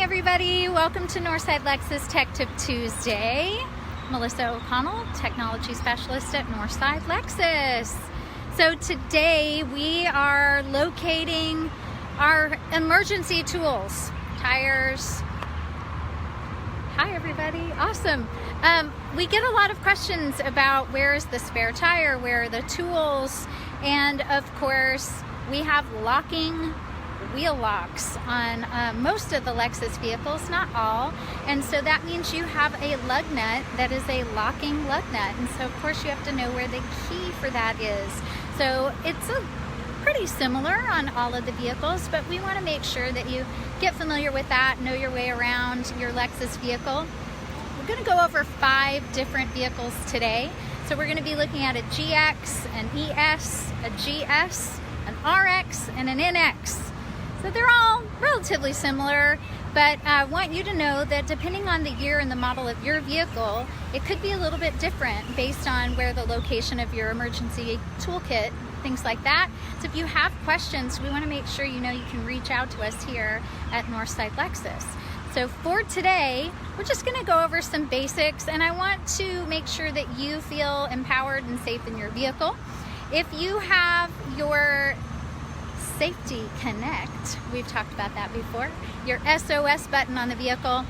everybody, welcome to Northside Lexus Tech Tip Tuesday. Melissa O'Connell, Technology Specialist at Northside Lexus. So today we are locating our emergency tools, tires. Hi everybody, awesome. We get a lot of questions about where is the spare tire, where are the tools, and of course we have locking wheel locks on most of the Lexus vehicles, not all, and so that means you have a lug nut that is a locking lug nut, and so of course you have to know where the key for that is. So it's pretty similar on all of the vehicles, but we want to make sure that you get familiar with that, know your way around your Lexus vehicle. We're going to go over 5 different vehicles today. So we're going to be looking at a GX, an ES, a GS, an RX, and an NX. So they're all relatively similar, but I want you to know that depending on the year and the model of your vehicle, it could be a little bit different based on where the location of your emergency toolkit, things like that. So if you have questions, we want to make sure you know you can reach out to us here at Northside Lexus. So for today, we're just going to go over some basics, and I want to make sure that you feel empowered and safe in your vehicle. If you have your Safety Connect, we've talked about that before, your SOS button on the vehicle,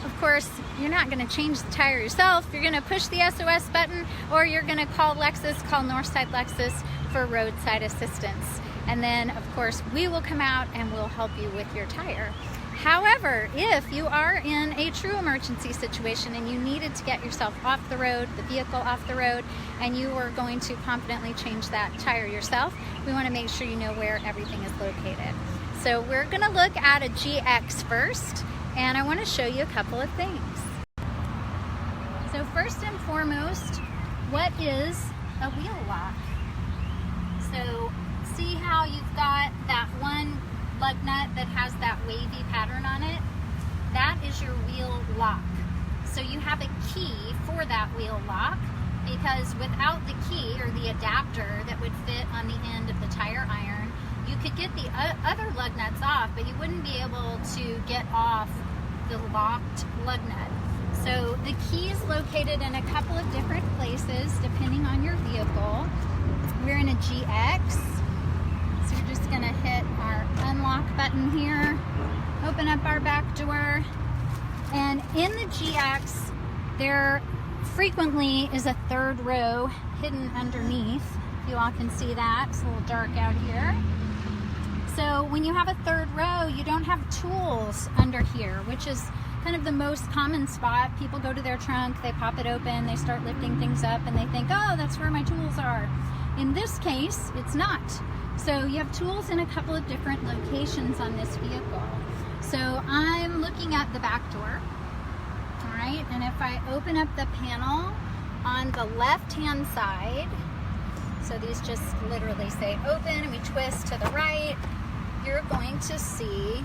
of course, you're not going to change the tire yourself. You're going to push the SOS button, or you're going to call Lexus, call Northside Lexus for roadside assistance. And then, of course, we will come out and we'll help you with your tire. However, if you are in a true emergency situation and you needed to get yourself off the road, the vehicle off the road, and you are going to confidently change that tire yourself, we want to make sure you know where everything is located. So we're going to look at a GX first, and I want to show you a couple of things. So first and foremost, what is a wheel lock? So see how you've got that one lug nut that has that wavy pattern on it? That is your wheel lock. So you have a key for that wheel lock, because without the key or the adapter that would fit on the end of the tire iron, you could get the other lug nuts off, but you wouldn't be able to get off the locked lug nut. So the key is located in a couple of different places depending on your vehicle. We're in a GX. So we're just gonna hit our unlock button here, open up our back door, and in the GX, there frequently is a third row hidden underneath. You all can see that, it's a little dark out here. So when you have a third row, you don't have tools under here, which is kind of the most common spot. People go to their trunk, they pop it open, they start lifting things up, and they think, oh, that's where my tools are. In this case, it's not. So you have tools in a couple of different locations on this vehicle. So I'm looking at the back door, all right? And if I open up the panel on the left-hand side, so these just literally say open, and we twist to the right, you're going to see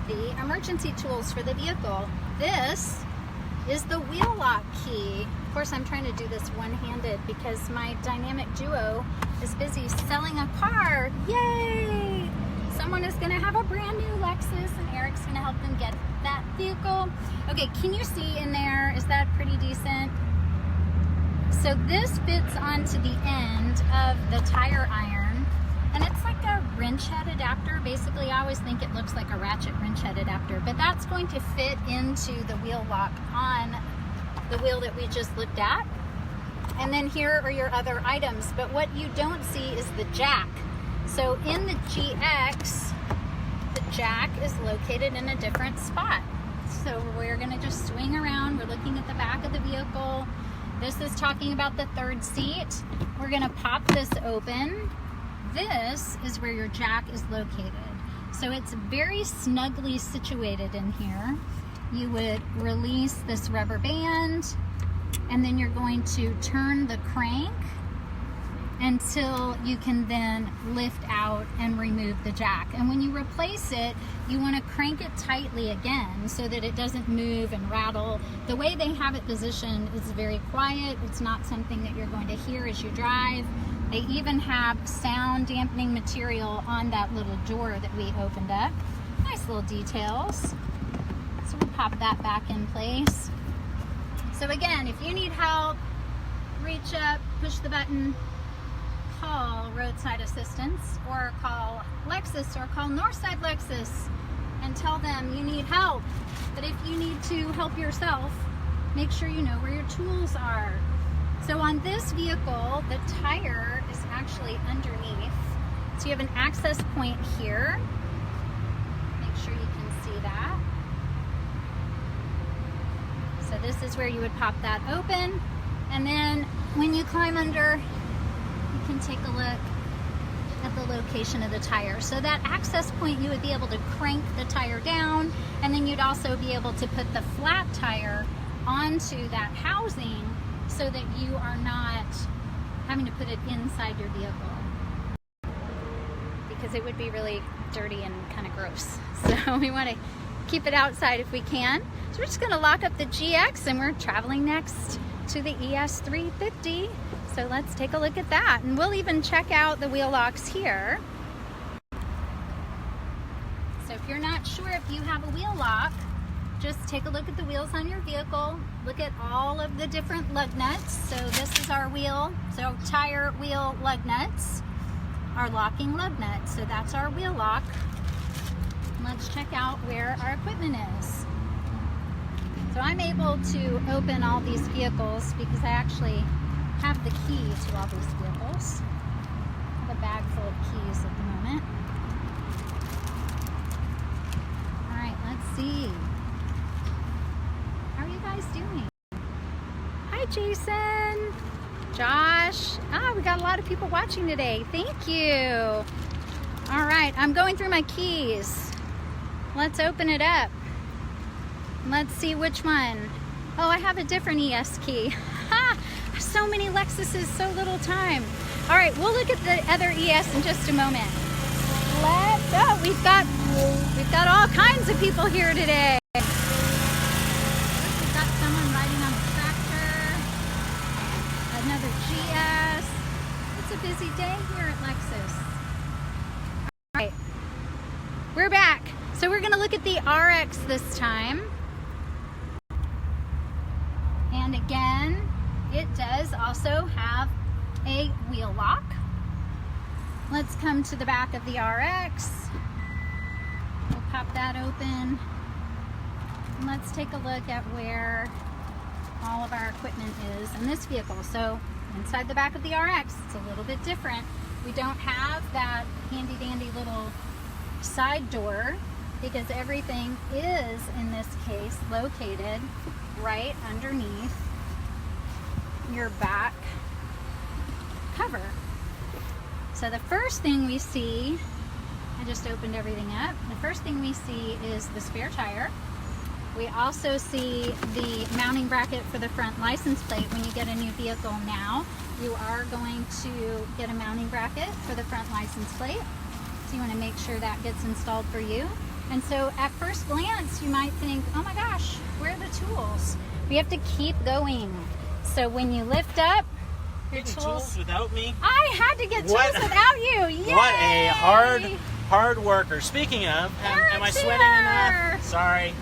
the emergency tools for the vehicle. This is the wheel lock key. Of course, I'm trying to do this one-handed because my dynamic duo is busy selling a car. Yay! Someone is going to have a brand new Lexus, and Eric's going to help them get that vehicle. Okay, can you see in there? Is that pretty decent? So this fits onto the end of the tire iron, and it's like a wrench head adapter. Basically, I always think it looks like a ratchet wrench head adapter, but that's going to fit into the wheel lock on the wheel that we just looked at. And then here are your other items, but what you don't see is the jack. So in the GX, the jack is located in a different spot. So we're going to just swing around. We're looking at the back of the vehicle. This is talking about the third seat. We're going to pop this open. This is where your jack is located. So it's very snugly situated in here. You would release this rubber band, and then you're going to turn the crank until you can then lift out and remove the jack. And when you replace it, you want to crank it tightly again so that it doesn't move and rattle. The way they have it positioned is very quiet. It's not something that you're going to hear as you drive. They even have sound dampening material on that little door that we opened up. Nice little details. So we'll pop that back in place. So again, if you need help, reach up, push the button, call roadside assistance, or call Lexus, or call Northside Lexus and tell them you need help. But if you need to help yourself, make sure you know where your tools are. So on this vehicle, the tire is actually underneath. So you have an access point here. Make sure you can see that. So this is where you would pop that open. And then when you climb under, you can take a look at the location of the tire. So that access point, you would be able to crank the tire down, and then you'd also be able to put the flat tire onto that housing so that you are not having to put it inside your vehicle, because it would be really dirty and kind of gross. So we want to keep it outside if we can. So we're just going to lock up the GX, and we're traveling next to the ES350. So let's take a look at that, and we'll even check out the wheel locks here. So if you're not sure if you have a wheel lock, just take a look at the wheels on your vehicle. Look at all of the different lug nuts. So this is our wheel. So tire, wheel, lug nuts are locking lug nuts. So that's our wheel lock. Let's check out where our equipment is. So I'm able to open all these vehicles because I actually have the key to all these vehicles. I have a bag full of keys at the moment. All right, let's see. How are you guys doing? Hi, Jason, Josh. We got a lot of people watching today. Thank you. All right, I'm going through my keys. Let's open it up. Let's see which one. Oh, I have a different ES key. Ha! So many Lexuses, so little time. All right, we'll look at the other ES in just a moment. Let's go. We've got all kinds of people here today. We've got someone riding on a tractor. Another GS. It's a busy day here at Lexus. All right, we're back. So we're going to look at the RX this time. And again, it does also have a wheel lock. Let's come to the back of the RX. We'll pop that open. And let's take a look at where all of our equipment is in this vehicle. So inside the back of the RX, it's a little bit different. We don't have that handy dandy little side door because everything is, in this case, located right underneath your back cover. So the first thing we see, I just opened everything up. The first thing we see is the spare tire. We also see the mounting bracket for the front license plate. When you get a new vehicle now, you are going to get a mounting bracket for the front license plate. So you want to make sure that gets installed for you. And so at first glance, you might think, oh my gosh, where are the tools? We have to keep going. So when you lift up your tools without me? I had to get tools without you. Yay! What a hard worker. Speaking of, am I sweating enough? Sorry.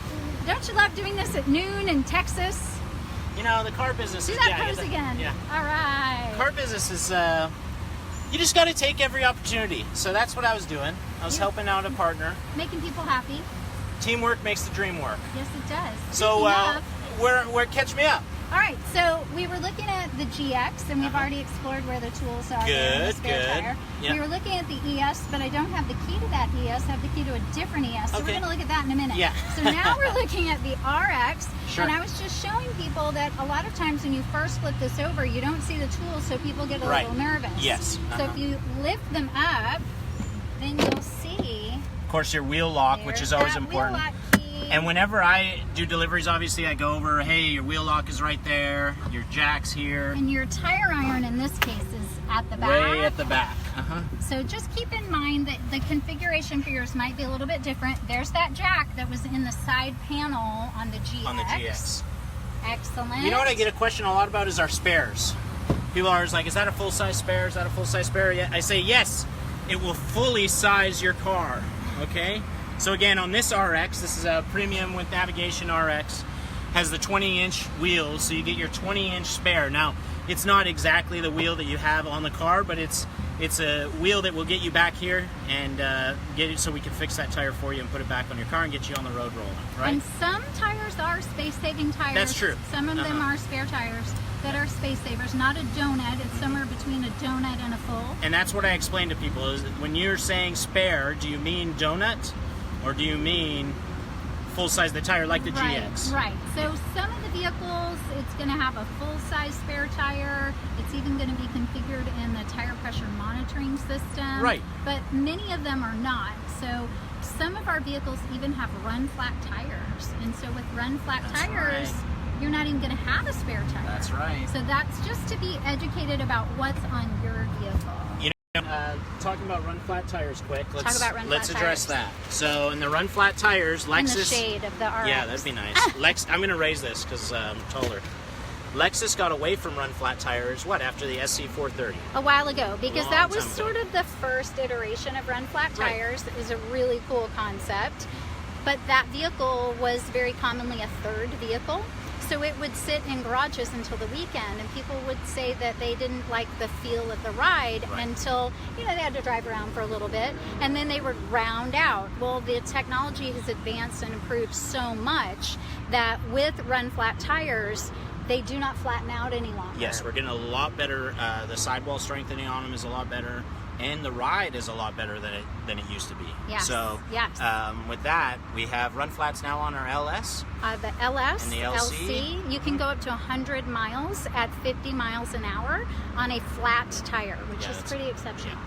Don't you love doing this at noon in Texas? You know, the car business is... Do that pose again. Yeah. All right. Car business is... you just got to take every opportunity. So that's what I was doing. I was helping out a partner. Making people happy. Teamwork makes the dream work. Yes, it does. So, where catch me up? All right, so we were looking at the GX, and we've already explored where the tools are. Good, the spare tire. Yep. We were looking at the ES, but I don't have the key to that ES. I have the key to a different ES, so we're going to look at that in a minute. Yeah. So now we're looking at the RX, Sure. and I was just showing people that a lot of times when you first flip this over, you don't see the tools, so people get a little nervous. Yes. So if you lift them up, then you'll see. Of course, your wheel lock, which is always important. Wheel lock key. And whenever I do deliveries, obviously I go over, hey, your wheel lock is right there, your jack's here. And your tire iron in this case is at the back. Way at the back. So just keep in mind that the configuration for yours might be a little bit different. There's that jack that was in the side panel on the GX. On the GX. Excellent. You know what I get a question a lot about is our spares. People are always like, is that a full-size spare? Is that a full-size spare? Yeah. I say, yes, it will fully size your car, okay? So again, on this RX, this is a premium with navigation RX, has the 20-inch wheels, so you get your 20-inch spare. Now, it's not exactly the wheel that you have on the car, but it's a wheel that will get you back here and get it so we can fix that tire for you and put it back on your car and get you on the road rolling, right? And some tires are space-saving tires. That's true. Some of them are spare tires that are space savers, not a donut. It's somewhere between a donut and a full. And that's what I explain to people is that when you're saying spare, do you mean donut or do you mean full-size the tire like the GX? Right. So some of the vehicles, it's going to have a full-size spare tire. It's even going to be configured in the tire pressure monitoring system. Right. But many of them are not. So some of our vehicles even have run-flat tires. And so with run-flat tires, you're not even going to have a spare tire. That's right. So that's just to be educated about what's on your vehicle. Talking about run flat tires quick, let's tires. address that. So in the run flat tires, Lexus... In the shade of the RX. Yeah, that'd be nice. I'm going to raise this because I'm taller. Lexus got away from run flat tires, after the SC430? A while ago, because Long that was time sort ago. of the first iteration of run flat tires. It was a really cool concept. But that vehicle was very commonly a third vehicle. So it would sit in garages until the weekend, and people would say that they didn't like the feel of the ride until, they had to drive around for a little bit, and then they would round out. Well, the technology has advanced and improved so much that with run flat tires, they do not flatten out any longer. Yes, we're getting a lot better. The sidewall strengthening on them is a lot better, and the ride is a lot better than it used to be. Yes. So with that, we have run flats now on our LS. The LS, and the LC. You can go up to 100 miles at 50 miles an hour on a flat tire, which is pretty exceptional. Yeah.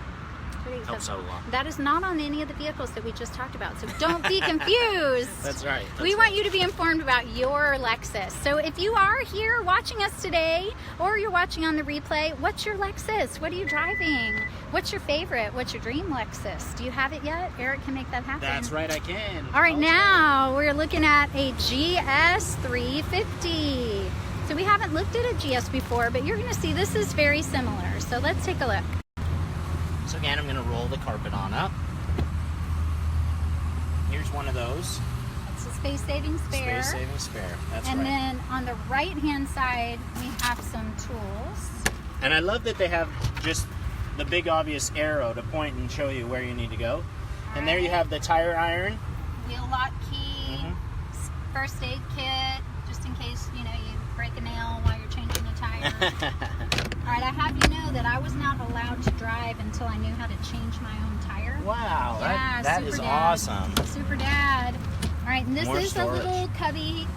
Pretty Helps out a lot. That is not on any of the vehicles that we just talked about, so don't be confused. That's right. We want you to be informed about your Lexus. So if you are here watching us today, or you're watching on the replay, what's your Lexus? What are you driving? What's your favorite? What's your dream Lexus? Do you have it yet? Eric can make that happen. That's right, I can. All right, now we're looking at a GS 350. So we haven't looked at a GS before, but you're going to see this is very similar. So let's take a look. So again, I'm going to roll the carpet on up. Here's one of those. It's a space-saving spare. Space-saving spare, that's and right. then on the right-hand side, we have some tools. And I love that they have just the big obvious arrow to point and show you where you need to go. And there you have the tire iron. Wheel lock key, first aid kit, just in case, you break a nail while you're changing a tire. All right, I have you know that I was not allowed to drive until I knew how to change my own tire. Wow, Yeah, that super is dad. Awesome. Super dad. All right, and this More is storage. a little cubby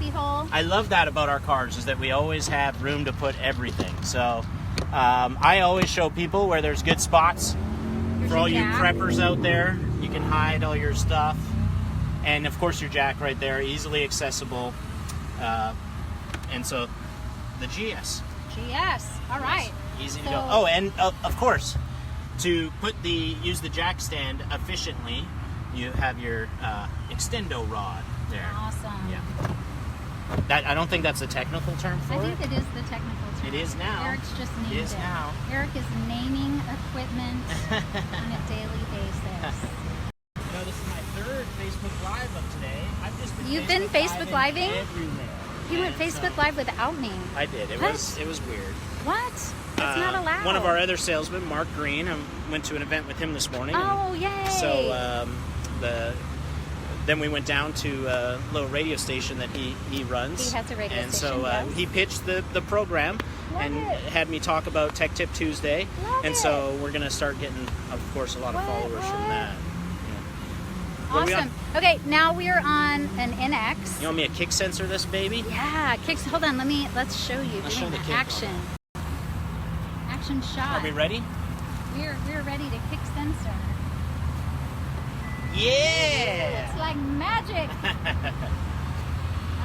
hole. I love that about our cars is that we always have room to put everything. So I always show people where there's good spots. Here's For all your you jack. preppers out there, you can hide all your stuff. And of course your jack right there, easily accessible. And so the GS. GS. All right. Easy to So- go. Oh, and of course, to use the jack stand efficiently, you have your extendo rod there. Awesome. Yeah. I don't think that's a technical term for I it. think it is the technical term. It is now. Eric's just named It is now. Eric is naming equipment on a daily basis. This is my third Facebook Live of today. I've just been You've been Facebook Living? everywhere. You went Facebook Live without me. I did. It What? was weird. What? That's not allowed. One of our other salesmen, Mark Green, I went to an event with him this morning. Oh, yay! So then we went down to a little radio station that he runs. He has a radio and station, so yes. he pitched the program Love and it. had me talk about Tech Tip Tuesday. Love and it. so we're going to start getting, of course, a lot of followers from that. What are we Awesome. on? Okay, now we are on an NX. You want me to kick sensor this baby? Yeah, kicks. Hold on, let's show you. Let's doing show the that. kick Action. Action shot. Are we ready? We're ready to kick sensor. Yeah! It's like magic.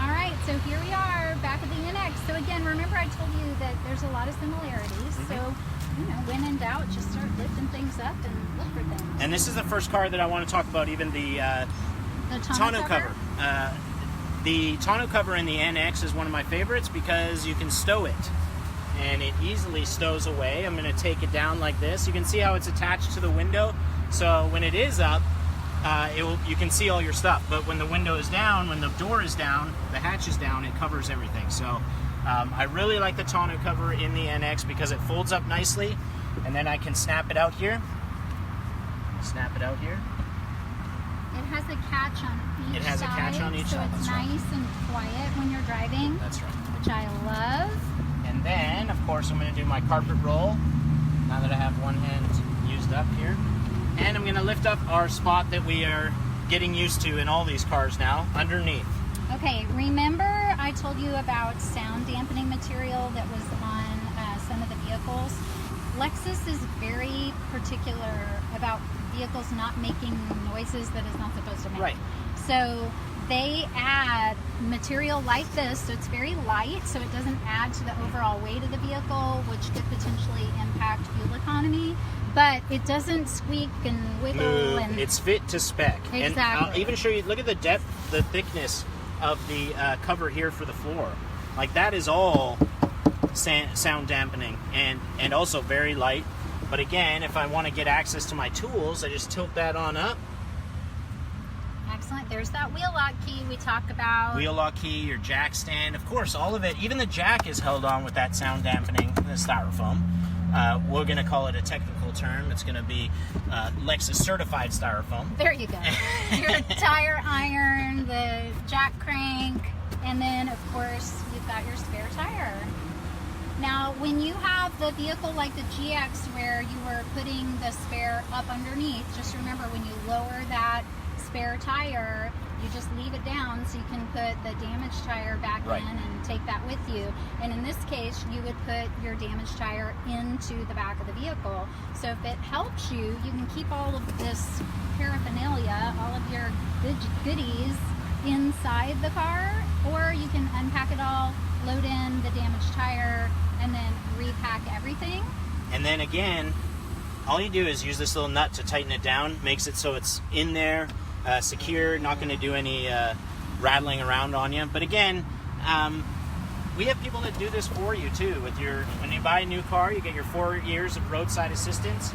All right, so here we are back at the NX. So again, remember I told you that there's a lot of similarities. So, when in doubt, just start lifting things up and look for things. And this is the first car that I want to talk about, even the tonneau cover. The tonneau cover in the NX is one of my favorites because you can stow it. And it easily stows away. I'm going to take it down like this. You can see how it's attached to the window. So when it is up, you can see all your stuff. But when the window is down, when the door is down, the hatch is down, it covers everything. So I really like the tonneau cover in the NX because it folds up nicely, and then I can snap it out here. Snap it out here. It has a catch on each side. It has a catch on each side. So it's nice and quiet when you're driving. That's right. Which I love. And then, of course, I'm going to do my carpet roll. Now that I have one hand used up here. And I'm going to lift up our spot that we are getting used to in all these cars now, underneath. Okay, remember I told you about sound dampening material that was on some of the vehicles? Lexus is very particular about vehicles not making noises that it's not supposed to make. Right. So they add material like this, so it's very light, so it doesn't add to the overall weight of the vehicle, which could potentially impact fuel economy. But it doesn't squeak and wiggle. And it's fit to spec. Exactly. And I'll even show you, look at the depth, the thickness of the cover here for the floor. Like that is all sound dampening and also very light. But again, if I want to get access to my tools, I just tilt that on up. Excellent. There's that wheel lock key we talked about. Wheel lock key, your jack stand, of course, all of it. Even the jack is held on with that sound dampening, the styrofoam. We're going to call it a technical term. It's going to be Lexus certified styrofoam. There you go. Your tire iron, the jack crank, and then of course you've got your spare tire. Now, when you have the vehicle like the GX where you were putting the spare up underneath, just remember when you lower that spare tire, you just leave it down so you can put the damaged tire back Right. in and take that with you. And in this case, you would put your damaged tire into the back of the vehicle. So if it helps you, you can keep all of this paraphernalia, all of your goodies inside the car, or you can unpack it all, load in the damaged tire, and then repack everything. And then again, all you do is use this little nut to tighten it down, makes it so it's in there, secure, not going to do any rattling around on you. But again, we have people that do this for you too. When you buy a new car, you get your 4 years of roadside assistance.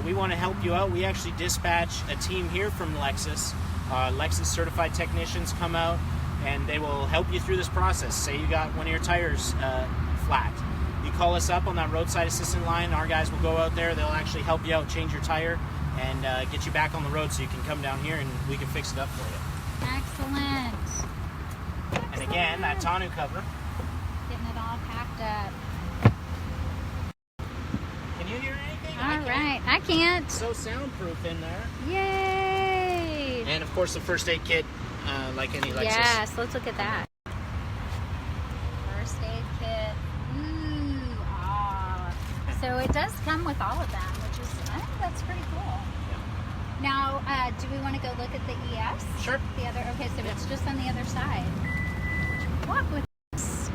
We want to help you out. We actually dispatch a team here from Lexus. Lexus certified technicians come out and they will help you through this process. Say you got one of your tires flat. You call us up on that roadside assistant line. Our guys will go out there. They'll actually help you out, change your tire, and get you back on the road so you can come down here and we can fix it up for you. Excellent. And again, that tonneau cover. Getting it all packed up. Can you hear anything? All right, I can't. It's so soundproof in there. Yay! And of course the first aid kit, like any Lexus. Yes, let's look at that. First aid kit. Ooh, ah. So it does come with all of them, which is, I think that's pretty cool. Now, do we want to go look at the ES? Sure. The other, okay, so it's just on the other side. Walk with us.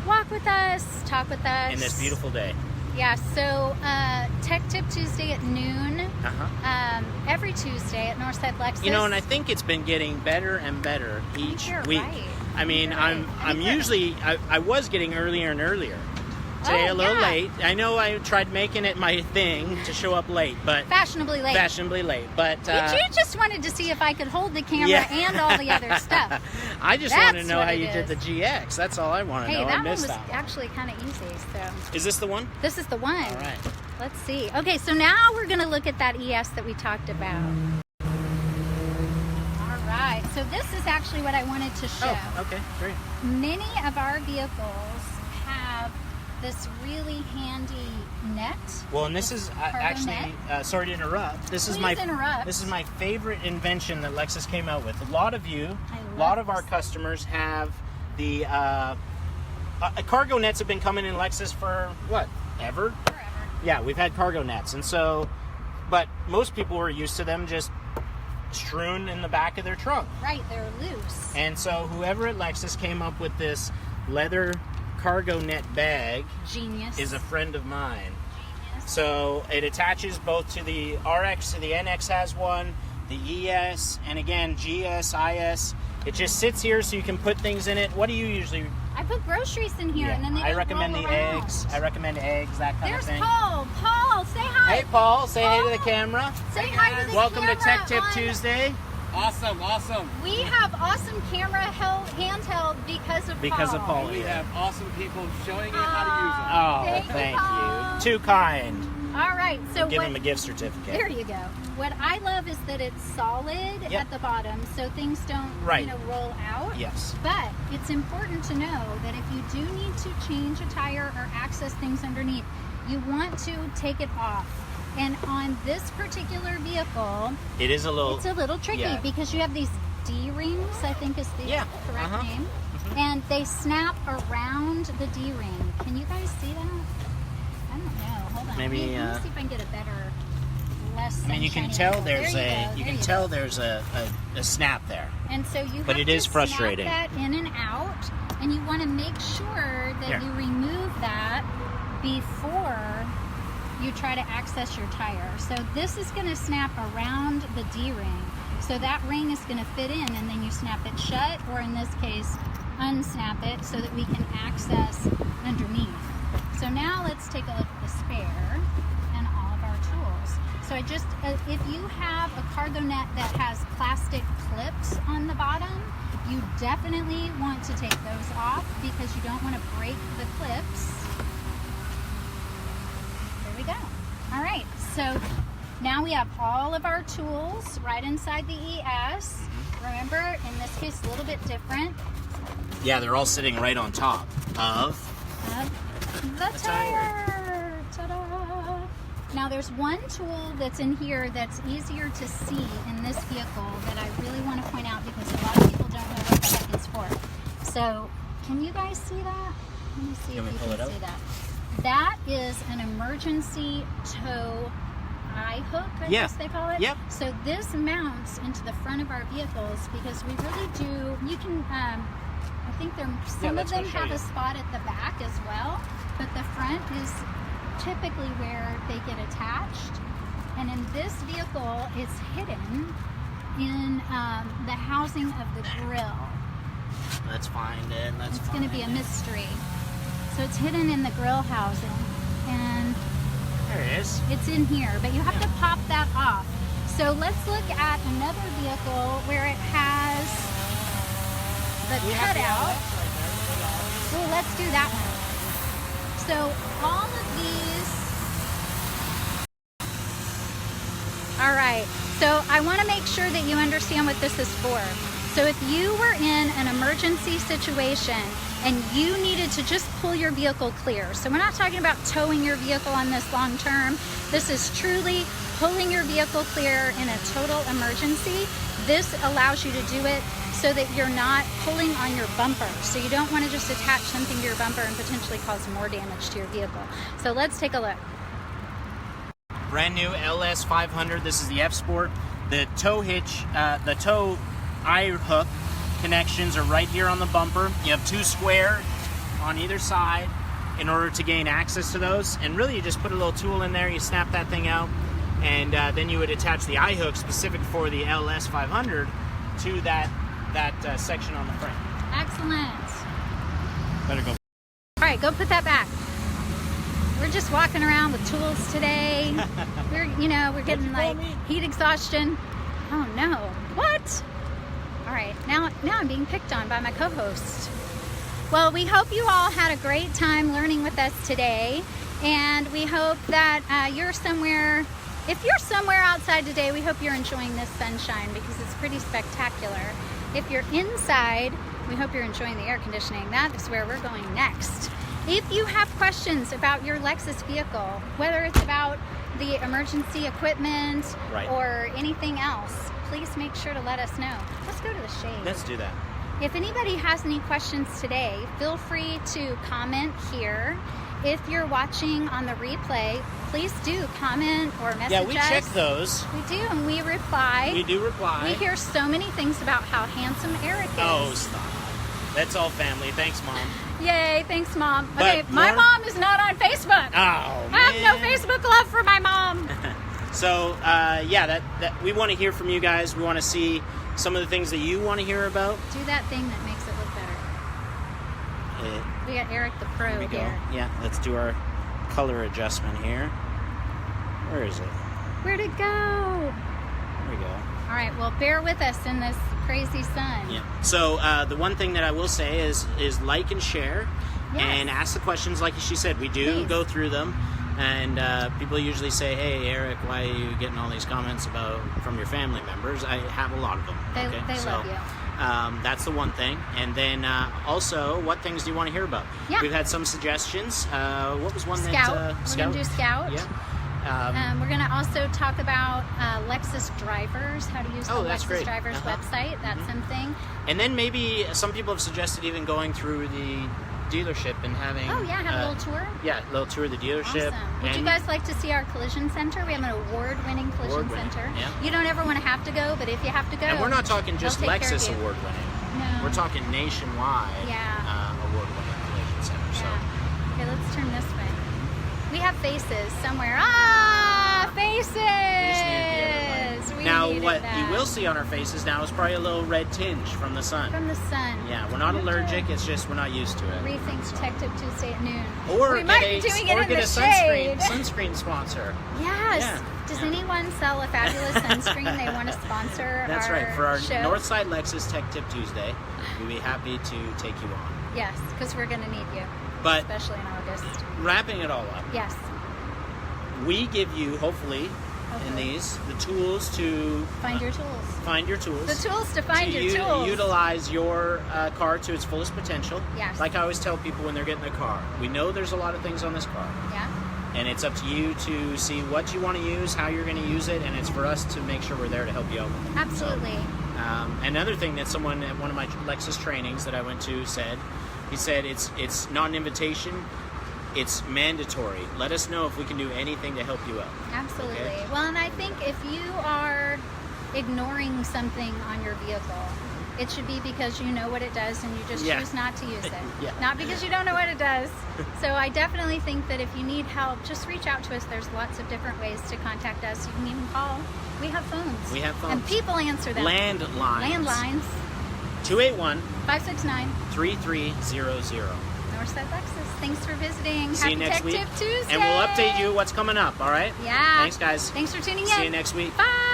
Walk with us. Talk with us. In this beautiful day. Yeah, so Tech Tip Tuesday at noon. Every Tuesday at Northside Lexus. You know, and I think it's been getting better and better each week. Right. I mean, I'm usually, I was getting earlier and earlier. Today a little late. I know I tried making it my thing to show up late, but fashionably late. Fashionably late, but you just wanted to see if I could hold the camera and all the other stuff. I just want to know how you did the GX. That's all I want to know. Hey, that I missed one was that actually kind of easy. So is this the one? This is the one. All right. Let's see. Okay, so now we're going to look at that ES that we talked about. All right. So this is actually what I wanted to show. Oh, okay, great. Many of our vehicles have this really handy net. Well, and this is actually, sorry to interrupt. This is my favorite invention that Lexus came out with. A lot of our customers have the cargo nets have been coming in Lexus for what? Ever? Forever. Yeah, we've had cargo nets, and so, but most people were used to them just strewn in the back of their trunk. Right, they're loose. And so whoever at Lexus came up with this leather cargo net bag is a friend of mine. Genius. So it attaches both to the RX, to the NX has one, the ES, and again GS, IS. It just sits here so you can put things in it. What do you usually? I put groceries in here, and then they I recommend roll the around. eggs. I recommend eggs, that kind There's of thing. Paul. Paul, say hi. Hey, Paul. Say hey to the Paul. camera. Say hi to the Welcome camera to Tech Tip on- Tuesday. Awesome. We have awesome camera handheld because of Paul. We have awesome people showing you how to use them. Oh, Thank you, Paul. Too kind. All right, so Give what? him a gift certificate. There you go. What I love is that it's solid Yep. at the bottom, so things don't, Right. roll out. Yes. But it's important to know that if you do need to change a tire or access things underneath, you want to take it off. And on this particular vehicle, It is a little. it's a little tricky yeah. because you have these D-rings, I think is the Yeah, correct uh-huh. name. And they snap around the D-ring. Can you guys see that? I don't know. Hold on. Maybe, Let me see if I can get a better, less I mean, you can sunshiny tell angle. there's There a. go, You there can tell there's a snap there. And so you But have it to is frustrating. snap that in and out, and you want to make sure that Here. you remove that before you try to access your tire. So this is going to snap around the D-ring. So that ring is going to fit in, and then you snap it shut, or in this case, unsnap it so that we can access underneath. So now let's take a look at the spare and all of our tools. So I just, if you have a cargo net that has plastic clips on the bottom, you definitely want to take those off because you don't want to break the clips. There we go. All right, so now we have all of our tools right inside the ES. Remember, in this case, a little bit different Yeah, they're all sitting right on top of. of the tire. Ta-da! Now there's one tool that's in here that's easier to see in this vehicle that I really want to point out because a lot of people don't know what the heck it's for. So, can you guys see that? Let me see Can we if you pull can it see up? that. That is an emergency tow eye hook, I Yeah. guess they call it. Yep. So this mounts into the front of our vehicles because we really do, you can, I think some of let's go them show have you. a spot at the back as well, but the front is typically where they get attached. And in this vehicle, it's hidden in the housing of the grill. Let's find it. It's going to be a mystery. So it's hidden in the grill housing, and There it is. it's in here, but you have to pop that off. So let's look at another vehicle where it has the cutout. Well, let's do that one. So all of these. All right. So I want to make sure that you understand what this is for. So if you were in an emergency situation and you needed to just pull your vehicle clear. So we're not talking about towing your vehicle on this long term. This is truly pulling your vehicle clear in a total emergency. This allows you to do it so that you're not pulling on your bumper. So you don't want to just attach something to your bumper and potentially cause more damage to your vehicle. So let's take a look. Brand new LS 500. This is the F Sport. The tow hitch, the tow eye hook connections are right here on the bumper. You have two square on either side in order to gain access to those. And really, you just put a little tool in there. You snap that thing out, and then you would attach the eye hook specific for the LS 500 to that section on the frame. Excellent. Better go. All right, go put that back. We're just walking around with tools today. We're getting like heat exhaustion. Oh no, what? All right, now I'm being picked on by my co-host. Well, we hope you all had a great time learning with us today, and we hope that you're somewhere. If you're somewhere outside today, we hope you're enjoying this sunshine because it's pretty spectacular. If you're inside, we hope you're enjoying the air conditioning. That is where we're going next. If you have questions about your Lexus vehicle, whether it's about the emergency equipment Right. or anything else, please make sure to let us know. Let's go to the shade. Let's do that. If anybody has any questions today, feel free to comment here. If you're watching on the replay, please do comment or message us. Yeah, we check those. We do, and we reply. We do reply. We hear so many things about how handsome Eric is. Oh, stop. That's all family. Thanks, Mom. Yay, thanks, Mom. But Okay, my more- mom is not on Facebook. Oh, man. I have no Facebook love for my mom. So, that we want to hear from you guys. We want to see some of the things that you want to hear about. Do that thing that makes it look better. We got Eric the Pro Here we go. here. Yeah, let's do our color adjustment here. Where is it? Where'd it go? There we go. All right, well, bear with us in this crazy sun. Yeah. So the one thing that I will say is like and share, Yes. and ask the questions. Like she said, we do Please. go through them, and people usually say, "Hey, Eric, why are you getting all these comments from your family members?" I have a lot of them. They so, love you. That's the one thing. And then also, what things do you want to hear about? Yeah. We've had some suggestions. What was one Scout. that We're going to do Scout. Yeah. We're going to also talk about Lexus drivers, how to use the that's Lexus great. drivers website. That's something. And then maybe some people have suggested even going through the dealership and having... Oh, yeah, have a little tour. Yeah, a little tour of the dealership. Awesome. Would you guys like to see our collision center? We have an award-winning collision center. Yeah. You don't ever want to have to go, but if you have to go... And we're not talking just they'll take care of Lexus you. award-winning. No. We're talking nationwide award-winning collision center. So. Yeah. Okay, let's turn this way. We have faces somewhere. Faces! We Now, needed what that. you will see on our faces now is probably a little red tinge from the sun. From the sun. Yeah, we're not allergic. It's just we're not used to it. Rethink So. Detective Tuesday at noon. Or we might be doing it in get the a shade. sunscreen sponsor. Yes. Yeah. Does anyone sell a fabulous sunscreen they want to sponsor? That's our right. For our show? Northside Lexus Tech Tip Tuesday, we'd be happy to take you on. Yes, because we're going to need you, But especially in August. wrapping it all up, Yes. we give you, hopefully, in these, the tools to Find your tools. find your tools. The tools to find your tools. Utilize your car to its fullest potential. Yes. Like I always tell people when they're getting their car, we know there's a lot of things on this car. Yeah. And it's up to you to see what you want to use, how you're going to use it, and it's for us to make sure we're there to help you out with it. Absolutely. So, another thing that someone at one of my Lexus trainings that I went to said, he said it's not an invitation, it's mandatory. Let us know if we can do anything to help you out. Absolutely. Okay? Well, and I think if you are ignoring something on your vehicle, it should be because you know what it does and you just choose not to use it. Yeah. Not because you don't know what it does. So I definitely think that if you need help, just reach out to us. There's lots of different ways to contact us. You can even call. We have phones. We have phones. And people answer them. Landlines. Landlines. 281-3300. 569-3300. Northside Lexus. Thanks for visiting. See you next week. Tech Tip Tuesday. And we'll update you what's coming up, all right? Yeah. Thanks, guys. Thanks for tuning in. See you next week. Bye.